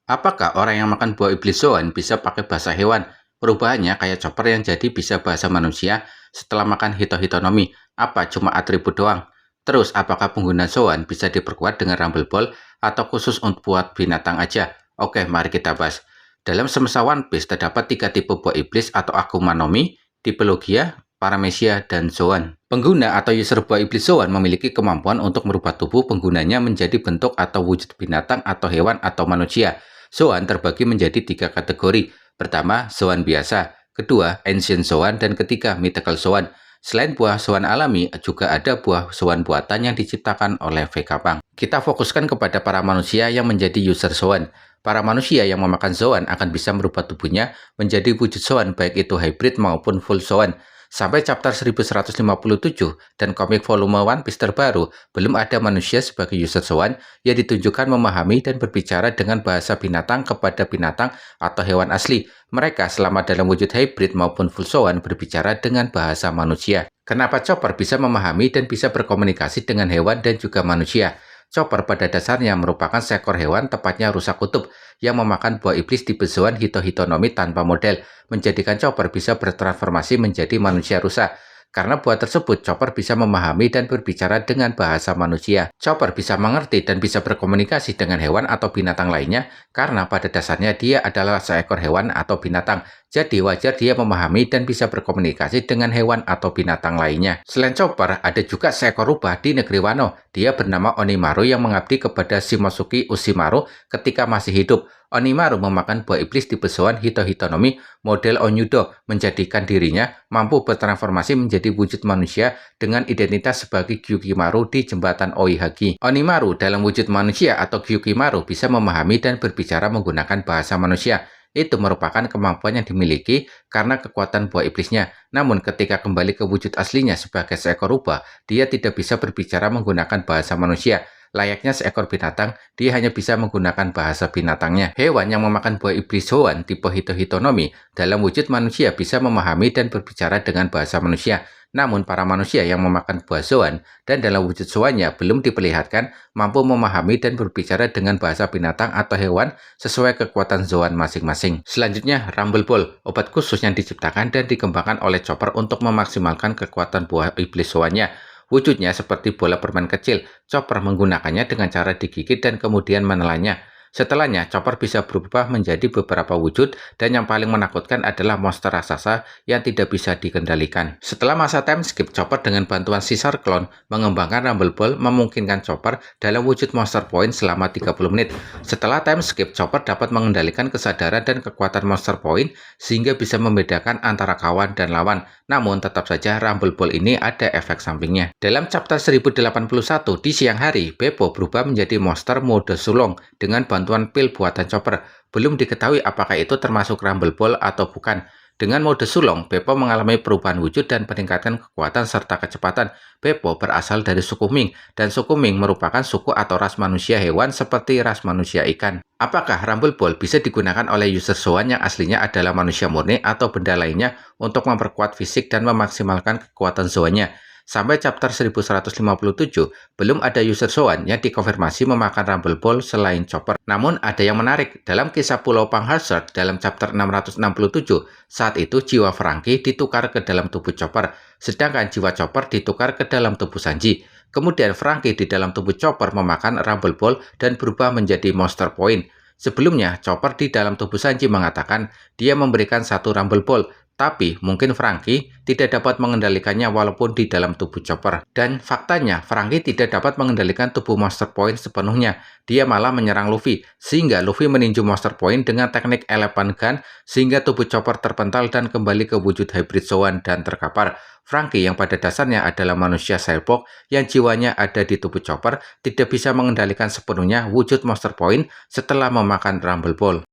Apakah orang yang makan buah iblis soan bisa pakai bahasa hewan? Perubahannya kayak chopper yang jadi bisa bahasa manusia setelah makan hitohitonomi. Apa cuma atribut doang? Terus, apakah pengguna soan bisa diperkuat dengan rumble ball atau khusus untuk buat binatang aja? Oke, mari kita bahas. Dalam semesta One Piece terdapat tiga tipe buah iblis atau Akuma no Mi, tipe Logia, Paramecia, dan Zoan. Pengguna atau user buah iblis Zoan memiliki kemampuan untuk merubah tubuh penggunanya menjadi bentuk atau wujud binatang atau hewan atau manusia. Zoan terbagi menjadi tiga kategori. Pertama, Zoan biasa. Kedua, Ancient Zoan. Dan ketiga, Mythical Zoan. Selain buah Zoan alami, juga ada buah Zoan buatan yang diciptakan oleh VK Pang. Kita fokuskan kepada para manusia yang menjadi user Zoan. Para manusia yang memakan Zoan akan bisa merubah tubuhnya menjadi wujud Zoan, baik itu hybrid maupun full Zoan. Sampai chapter 1157 dan komik volume One Piece terbaru, belum ada manusia sebagai user Zoan yang ditunjukkan memahami dan berbicara dengan bahasa binatang kepada binatang atau hewan asli. Mereka selama dalam wujud hybrid maupun full Zoan berbicara dengan bahasa manusia. Kenapa Chopper bisa memahami dan bisa berkomunikasi dengan hewan dan juga manusia? Chopper pada dasarnya merupakan seekor hewan, tepatnya rusa kutub, yang memakan buah iblis tipe Zoan hitohitonomi tanpa model, menjadikan Chopper bisa bertransformasi menjadi manusia rusa. Karena buah tersebut, Chopper bisa memahami dan berbicara dengan bahasa manusia. Chopper bisa mengerti dan bisa berkomunikasi dengan hewan atau binatang lainnya, karena pada dasarnya dia adalah seekor hewan atau binatang. Jadi wajar dia memahami dan bisa berkomunikasi dengan hewan atau binatang lainnya. Selain Chopper, ada juga seekor rubah di negeri Wano. Dia bernama Onimaru yang mengabdi kepada Shimosuke Ushimaru ketika masih hidup. Onimaru memakan buah iblis tipe Zoan hitohitonomi model Onyudo, menjadikan dirinya mampu bertransformasi menjadi wujud manusia dengan identitas sebagai Gyukimaru di jembatan Oihagi. Onimaru dalam wujud manusia atau Gyukimaru bisa memahami dan berbicara menggunakan bahasa manusia. Itu merupakan kemampuan yang dimiliki karena kekuatan buah iblisnya. Namun ketika kembali ke wujud aslinya sebagai seekor rubah, dia tidak bisa berbicara menggunakan bahasa manusia. Layaknya seekor binatang, dia hanya bisa menggunakan bahasa binatangnya. Hewan yang memakan buah iblis Zoan tipe hitohitonomi dalam wujud manusia bisa memahami dan berbicara dengan bahasa manusia. Namun para manusia yang memakan buah Zoan dan dalam wujud Zoannya belum diperlihatkan mampu memahami dan berbicara dengan bahasa binatang atau hewan sesuai kekuatan Zoan masing-masing. Selanjutnya, Rumble Ball, obat khusus yang diciptakan dan dikembangkan oleh Chopper untuk memaksimalkan kekuatan buah iblis Zoannya. Wujudnya seperti bola permen kecil. Chopper menggunakannya dengan cara digigit dan kemudian menelannya. Setelahnya, Chopper bisa berubah menjadi beberapa wujud, dan yang paling menakutkan adalah monster raksasa yang tidak bisa dikendalikan. Setelah masa time skip, Chopper dengan bantuan Caesar Clone mengembangkan Rumble Ball memungkinkan Chopper dalam wujud Monster Point selama 30 menit. Setelah time skip, Chopper dapat mengendalikan kesadaran dan kekuatan Monster Point sehingga bisa membedakan antara kawan dan lawan. Namun tetap saja Rumble Ball ini ada efek sampingnya. Dalam chapter 1081 di siang hari, Beppo berubah menjadi monster mode sulung dengan bantuan pil buatan Chopper. Belum diketahui apakah itu termasuk Rumble Ball atau bukan. Dengan mode sulung, Beppo mengalami perubahan wujud dan meningkatkan kekuatan serta kecepatan. Beppo berasal dari suku Ming, dan suku Ming merupakan suku atau ras manusia hewan seperti ras manusia ikan. Apakah Rumble Ball bisa digunakan oleh user Zoan yang aslinya adalah manusia murni atau benda lainnya untuk memperkuat fisik dan memaksimalkan kekuatan Zoannya? Sampai chapter 1157, belum ada user Zoan yang dikonfirmasi memakan Rumble Ball selain Chopper. Namun ada yang menarik, dalam kisah Pulau Panghazard dalam chapter 667, saat itu jiwa Franky ditukar ke dalam tubuh Chopper, sedangkan jiwa Chopper ditukar ke dalam tubuh Sanji. Kemudian Franky di dalam tubuh Chopper memakan Rumble Ball dan berubah menjadi Monster Point. Sebelumnya, Chopper di dalam tubuh Sanji mengatakan dia memberikan satu Rumble Ball, tapi mungkin Franky tidak dapat mengendalikannya walaupun di dalam tubuh Chopper. Dan faktanya, Franky tidak dapat mengendalikan tubuh Monster Point sepenuhnya. Dia malah menyerang Luffy, sehingga Luffy meninju Monster Point dengan teknik Elephant Gun, sehingga tubuh Chopper terpental dan kembali ke wujud hybrid Zoan dan terkapar. Franky yang pada dasarnya adalah manusia Cyborg yang jiwanya ada di tubuh Chopper tidak bisa mengendalikan sepenuhnya wujud Monster Point setelah memakan Rumble Ball.